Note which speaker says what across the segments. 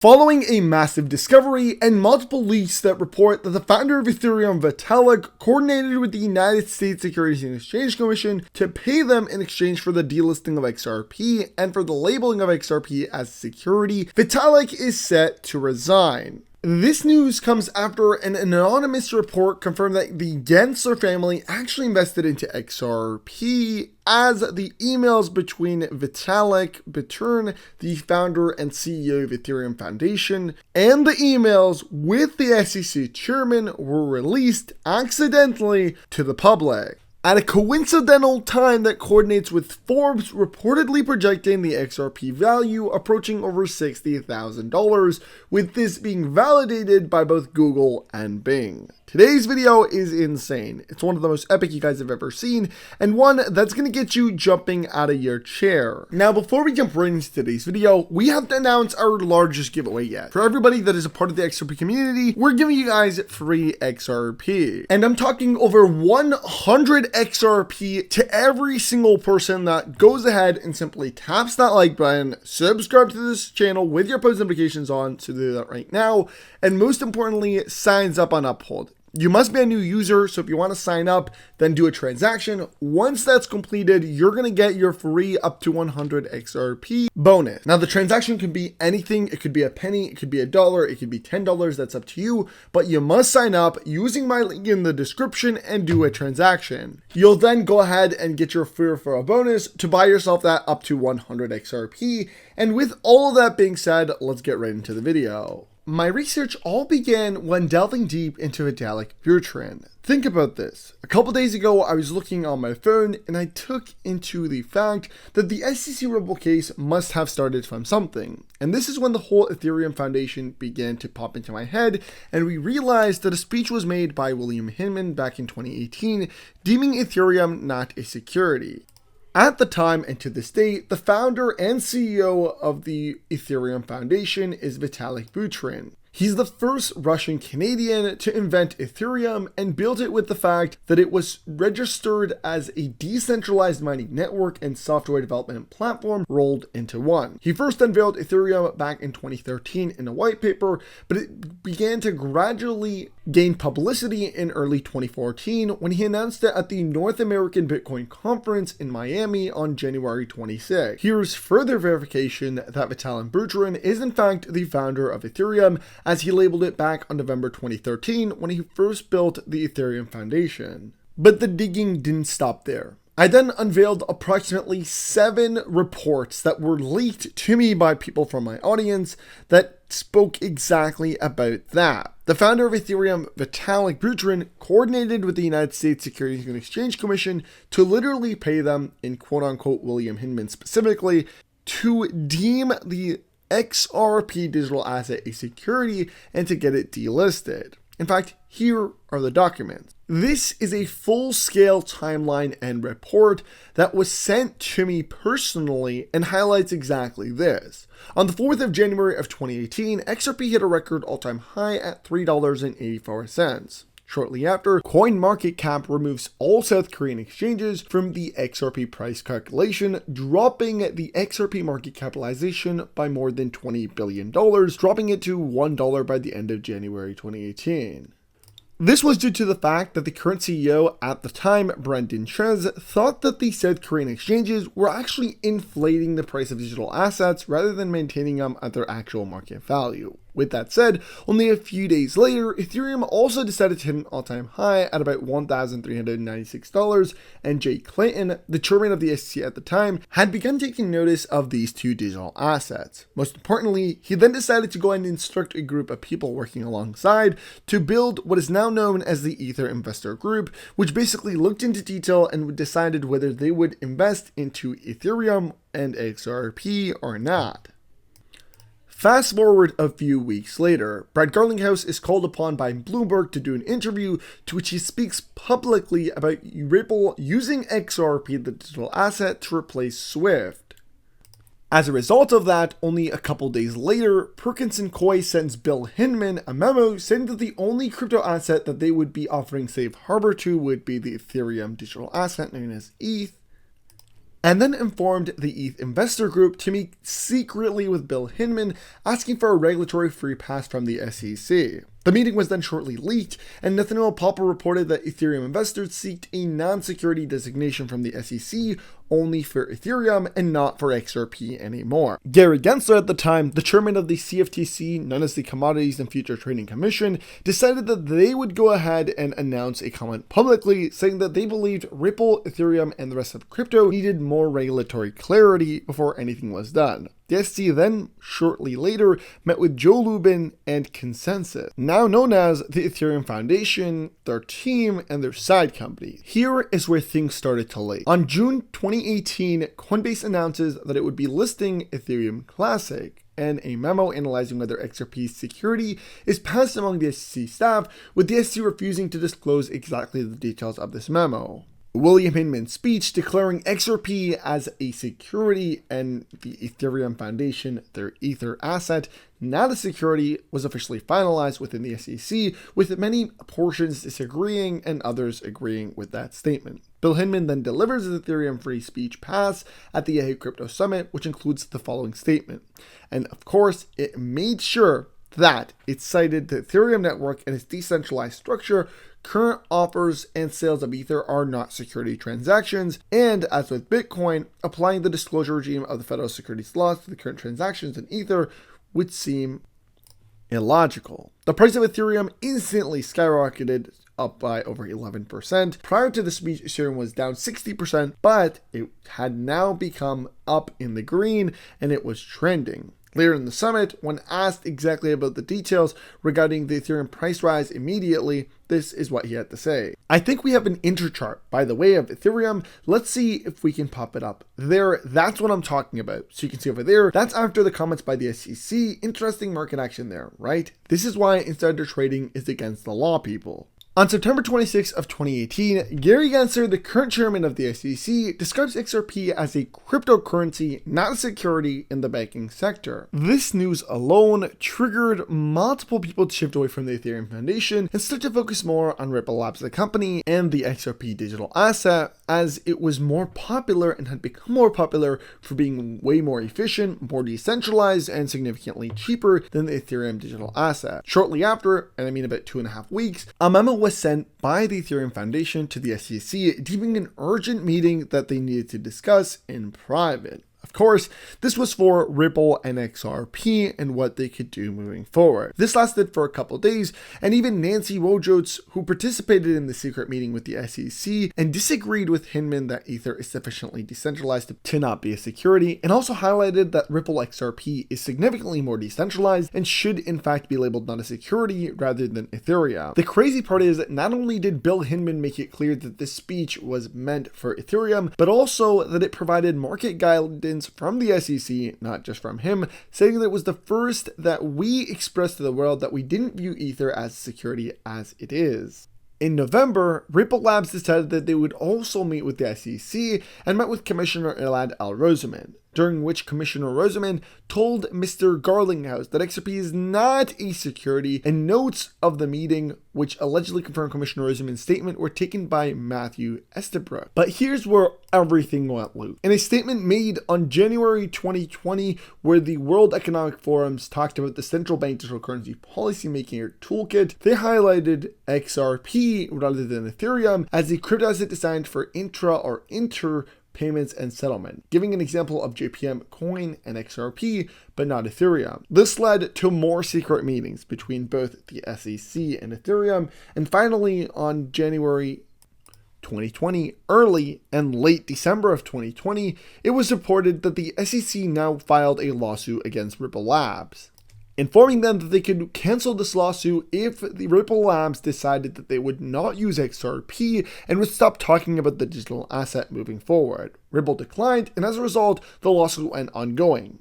Speaker 1: Following a massive discovery and multiple leaks that report that the founder of Ethereum, Vitalik, coordinated with the United States Securities and Exchange Commission to pay them in exchange for the delisting of XRP and for the labeling of XRP as security, Vitalik is set to resign. This news comes after an anonymous report confirmed that the Gensler family actually invested into XRP, as the emails between Vitalik Buterin, the founder and CEO of Ethereum Foundation, and the emails with the SEC chairman were released accidentally to the public. At a coincidental time that coordinates with Forbes reportedly projecting the XRP value approaching over $60,000, with this being validated by both Google and Bing. Today's video is insane. It's one of the most epic you guys have ever seen, and one that's going to get you jumping out of your chair. Now, before we jump right into today's video, we have to announce our largest giveaway yet. For everybody that is a part of the XRP community, we're giving you guys free XRP. And I'm talking over 100 XRP to every single person that goes ahead and simply taps that like button, subscribe to this channel with your post notifications on, so do that right now, and most importantly, signs up on Uphold. You must be a new user, so if you want to sign up, then do a transaction. Once that's completed, you're going to get your free up to 100 XRP bonus. Now, the transaction could be anything. It could be a penny, it could be $1, it could be $10, that's up to you, but you must sign up using my link in the description and do a transaction. You'll then go ahead and get your free referral bonus to buy yourself that up to 100 XRP. And with all of that being said, let's get right into the video. My research all began when delving deep into Vitalik Buterin. Think about this. A couple days ago, I was looking on my phone and I took into the fact that the SEC Ripple case must have started from something. And this is when the whole Ethereum Foundation began to pop into my head, and we realized that a speech was made by William Hinman back in 2018, deeming Ethereum not a security. At the time and to this day, the founder and CEO of the Ethereum Foundation is Vitalik Buterin. He's the first Russian Canadian to invent Ethereum and built it with the fact that it was registered as a decentralized mining network and software development platform rolled into one. He first unveiled Ethereum back in 2013 in a white paper, but it began to gradually gain publicity in early 2014 when he announced it at the North American Bitcoin Conference in Miami on January 26. Here's further verification that Vitalik Buterin is in fact the founder of Ethereum, as he labeled it back on November 2013 when he first built the Ethereum Foundation. But the digging didn't stop there. I then unveiled approximately 7 reports that were leaked to me by people from my audience that spoke exactly about that. The founder of Ethereum, Vitalik Buterin, coordinated with the United States Securities and Exchange Commission to literally pay them, in quote-unquote William Hinman specifically, to deem the XRP digital asset a security and to get it delisted. In fact, here are the documents. This is a full-scale timeline and report that was sent to me personally and highlights exactly this. On the 4th of January of 2018, XRP hit a record all-time high at $3.84. Shortly after, CoinMarketCap removes all South Korean exchanges from the XRP price calculation, dropping the XRP market capitalization by more than $20 billion, dropping it to $1 by the end of January 2018. This was due to the fact that the current CEO at the time, Brendan Ches, thought that the South Korean exchanges were actually inflating the price of digital assets rather than maintaining them at their actual market value. With that said, only a few days later, Ethereum also decided to hit an all-time high at about $1,396, and Jay Clayton, the chairman of the SEC at the time, had begun taking notice of these two digital assets. Most importantly, he then decided to go and instruct a group of people working alongside to build what is now known as the Ether Investor Group, which basically looked into detail and decided whether they would invest into Ethereum and XRP or not. Fast forward a few weeks later, Brad Garlinghouse is called upon by Bloomberg to do an interview to which he speaks publicly about Ripple using XRP, the digital asset, to replace Swift. As a result of that, only a couple days later, Perkins & Coie sends Bill Hinman a memo saying that the only crypto asset that they would be offering safe harbor to would be the Ethereum digital asset known as ETH. and then informed the ETH investor group to meet secretly with Bill Hinman, asking for a regulatory free pass from the SEC. The meeting was then shortly leaked, and Nathaniel Popper reported that Ethereum investors sought a non-security designation from the SEC only for Ethereum and not for XRP anymore. Gary Gensler, at the time, the chairman of the CFTC, known as the Commodities and Future Trading Commission, decided that they would go ahead and announce a comment publicly saying that they believed Ripple, Ethereum, and the rest of crypto needed more regulatory clarity before anything was done. The SEC then, shortly later, met with Joe Lubin and Consensus, now known as the Ethereum Foundation, their team, and their side company. Here is where things started to leak. On June 2018, Coinbase announces that it would be listing Ethereum Classic, and a memo analyzing whether XRP's security is passed among the SEC staff, with the SEC refusing to disclose exactly the details of this memo. William Hinman's speech declaring XRP as a security and the Ethereum Foundation, their Ether asset, not a security, was officially finalized within the SEC, with many portions disagreeing and others agreeing with that statement. Bill Hinman then delivers the Ethereum free speech pass at the Yahoo Crypto Summit, which includes the following statement. And of course, it made sure that it cited the Ethereum network and its decentralized structure. Current offers and sales of Ether are not security transactions, and as with Bitcoin, applying the disclosure regime of the federal securities laws to the current transactions in Ether would seem illogical. The price of Ethereum instantly skyrocketed up by over 11%. Prior to the speech, Ethereum was down 60%, but it had now become up in the green and it was trending. Later in the summit, when asked exactly about the details regarding the Ethereum price rise immediately, this is what he had to say. I think we have an interchart, by the way, of Ethereum. Let's see if we can pop it up. There, that's what I'm talking about. So you can see over there, that's after the comments by the SEC. Interesting market action there, right? This is why insider trading is against the law, people. On September 26 of 2018, Gary Gensler, the current chairman of the SEC, describes XRP as a cryptocurrency, not a security in the banking sector. This news alone triggered multiple people to shift away from the Ethereum Foundation and start to focus more on Ripple Labs, the company, and the XRP digital asset, as it was more popular and had become more popular for being way more efficient, more decentralized, and significantly cheaper than the Ethereum digital asset. Shortly after, and I mean about 2.5 weeks, a memo was sent by the Ethereum Foundation to the SEC deeming an urgent meeting that they needed to discuss in private. Of course, this was for Ripple and XRP and what they could do moving forward. This lasted for a couple days, and even Nancy Wojcicki, who participated in the secret meeting with the SEC and disagreed with Hinman that Ether is sufficiently decentralized to not be a security, and also highlighted that Ripple XRP is significantly more decentralized and should in fact be labeled not a security rather than Ethereum. The crazy part is that not only did Bill Hinman make it clear that this speech was meant for Ethereum, but also that it provided market guidance from the SEC, not just from him, saying that it was the first that we expressed to the world that we didn't view Ether as security as it is. In November, Ripple Labs decided that they would also meet with the SEC and met with Commissioner Elad Al-Roseman, during which Commissioner Roseman told Mr. Garlinghouse that XRP is not a security, and notes of the meeting, which allegedly confirmed Commissioner Roseman's statement, were taken by Matthew Estabrook. But here's where everything went loose. In a statement made on January 2020, where the World Economic Forums talked about the central bank digital currency policymaking toolkit, they highlighted XRP rather than Ethereum as a crypto asset designed for intra or inter payments and settlement, giving an example of JPM coin and XRP, but not Ethereum. This led to more secret meetings between both the SEC and Ethereum, and finally on January 2020, early and late December of 2020, it was reported that the SEC now filed a lawsuit against Ripple Labs, informing them that they could cancel this lawsuit if the Ripple Labs decided that they would not use XRP and would stop talking about the digital asset moving forward. Ripple declined, and as a result, the lawsuit went ongoing.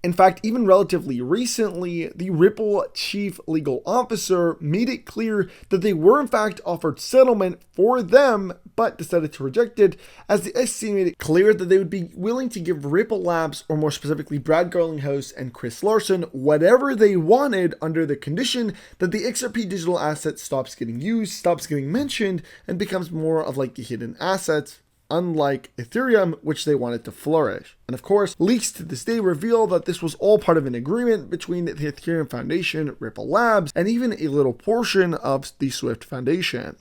Speaker 1: In fact, even relatively recently, the Ripple chief legal officer made it clear that they were in fact offered settlement for them, but decided to reject it, as the SEC made it clear that they would be willing to give Ripple Labs, or more specifically Brad Garlinghouse and Chris Larson, whatever they wanted under the condition that the XRP digital asset stops getting used, stops getting mentioned, and becomes more of like a hidden asset, unlike Ethereum, which they wanted to flourish. And of course, leaks to this day reveal that this was all part of an agreement between the Ethereum Foundation, Ripple Labs, and even a little portion of the Swift Foundation,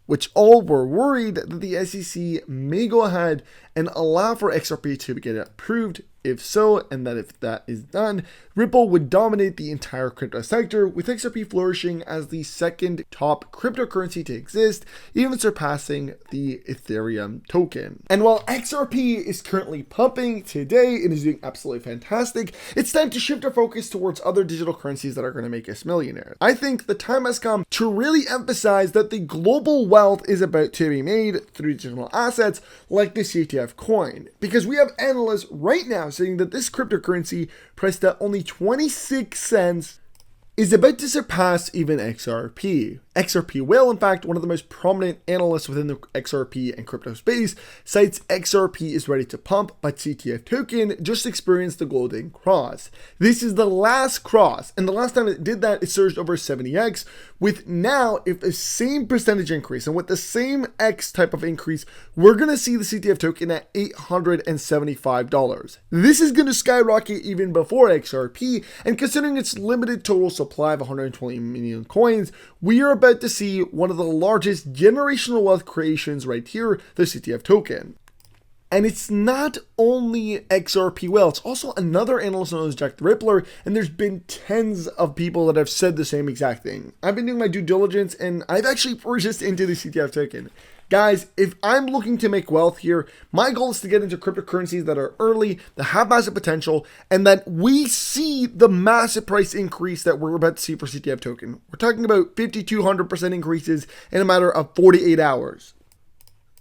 Speaker 1: which all were worried that the SEC may go ahead and allow for XRP to get approved. If so, and that if that is done, Ripple would dominate the entire crypto sector, with XRP flourishing as the second top cryptocurrency to exist, even surpassing the Ethereum token. And while XRP is currently pumping today and is doing absolutely fantastic, it's time to shift our focus towards other digital currencies that are going to make us millionaires. I think the time has come to really emphasize that the global wealth is about to be made through digital assets like the CTF coin, because we have analysts right now saying that this cryptocurrency, priced at only 26 cents, is about to surpass even XRP. XRP Whale, in fact, one of the most prominent analysts within the XRP and crypto space, cites XRP is ready to pump, but CTF token just experienced the golden cross. This is the last cross, and the last time it did that, it surged over 70x, with now, if the same percentage increase, and with the same X type of increase, we're going to see the CTF token at $875. This is going to skyrocket even before XRP, and considering its limited total supply of 120 million coins, we are about to see one of the largest generational wealth creations right here, the CTF token. And it's not only XRP Whale, it's also another analyst known as Jack the Rippler, and there's been tens of people that have said the same exact thing. I've been doing my due diligence, and I've actually purchased into the CTF token. Guys, if I'm looking to make wealth here, my goal is to get into cryptocurrencies that are early, that have massive potential, and that we see the massive price increase that we're about to see for CTF token. We're talking about 5,200% increases in a matter of 48 hours.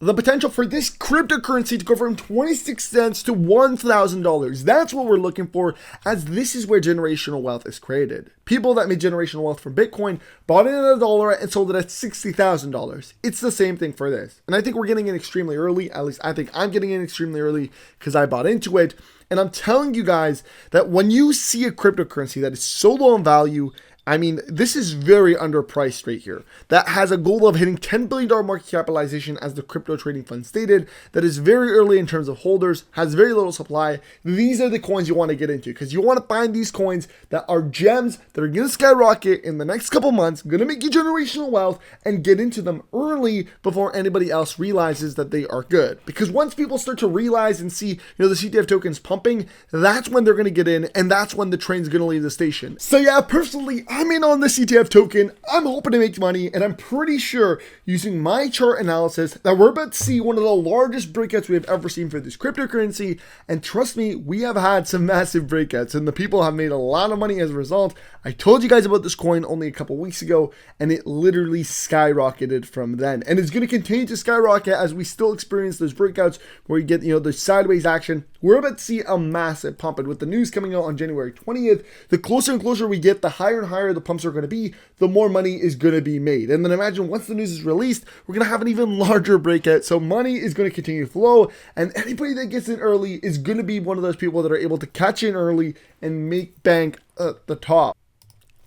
Speaker 1: The potential for this cryptocurrency to go from 26 cents to $1,000. That's what we're looking for, as this is where generational wealth is created. People that made generational wealth from Bitcoin bought it at $1 and sold it at $60,000. It's the same thing for this. And I think we're getting in extremely early. At least I think I'm getting in extremely early because I bought into it. And I'm telling you guys that when you see a cryptocurrency that is so low in value, I mean, this is very underpriced right here. That has a goal of hitting $10 billion market capitalization, as the crypto trading fund stated. That is very early in terms of holders, has very little supply. These are the coins you want to get into, because you want to find these coins that are gems that are going to skyrocket in the next couple months, going to make you generational wealth, and get into them early before anybody else realizes that they are good. Because once people start to realize and see, the CTF tokens pumping, that's when they're going to get in, and that's when the train's going to leave the station. So yeah, personally, I'm in on the CTF token. I'm hoping to make money, and I'm pretty sure, using my chart analysis, that we're about to see one of the largest breakouts we have ever seen for this cryptocurrency. And trust me, we have had some massive breakouts, and the people have made a lot of money as a result. I told you guys about this coin only a couple weeks ago, and it literally skyrocketed from then. And it's going to continue to skyrocket as we still experience those breakouts where you get, the sideways action. We're about to see a massive pump, and with the news coming out on January 20th, the closer and closer we get, the higher and higher the pumps are going to be, the more money is going to be made. And then imagine once the news is released, we're going to have an even larger breakout. So money is going to continue to flow, and anybody that gets in early is going to be one of those people that are able to catch in early and make bank at the top.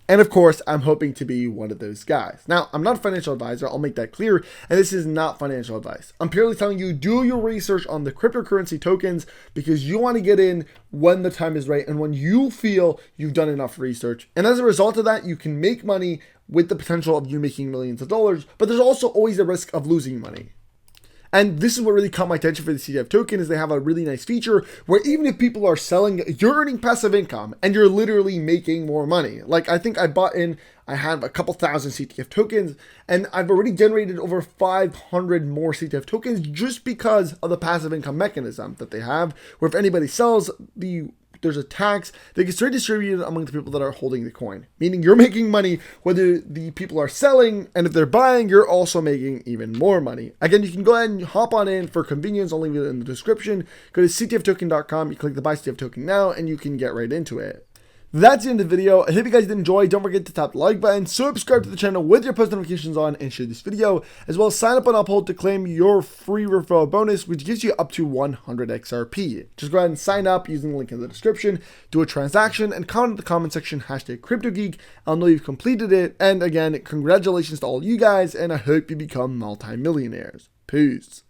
Speaker 1: And of course, I'm hoping to be one of those guys. Now, I'm not a financial advisor, I'll make that clear, and this is not financial advice. I'm purely telling you, do your research on the cryptocurrency tokens, because you want to get in when the time is right and when you feel you've done enough research. And as a result of that, you can make money with the potential of you making millions of dollars, but there's also always a risk of losing money. And this is what really caught my attention for the CTF token, is they have a really nice feature where even if people are selling, you're earning passive income and you're literally making more money. Like, I think I have a couple thousand CTF tokens, and I've already generated over 500 more CTF tokens just because of the passive income mechanism that they have, where if anybody sells, there's a tax that gets redistributed among the people that are holding the coin, meaning you're making money whether the people are selling, and if they're buying, you're also making even more money. Again, you can go ahead and hop on in for convenience. I'll leave it in the description. Go to ctftoken.com, you click the buy CTF token now, and you can get right into it. That's the end of the video. I hope you guys did enjoy. Don't forget to tap the like button, subscribe to the channel with your post notifications on, and share this video, as well as sign up on Uphold to claim your free referral bonus, which gives you up to 100 XRP. Just go ahead and sign up using the link in the description, do a transaction, and comment in the comment section, #CryptoGeek. I'll know you've completed it. And again, congratulations to all you guys, and I hope you become multi-millionaires. Peace.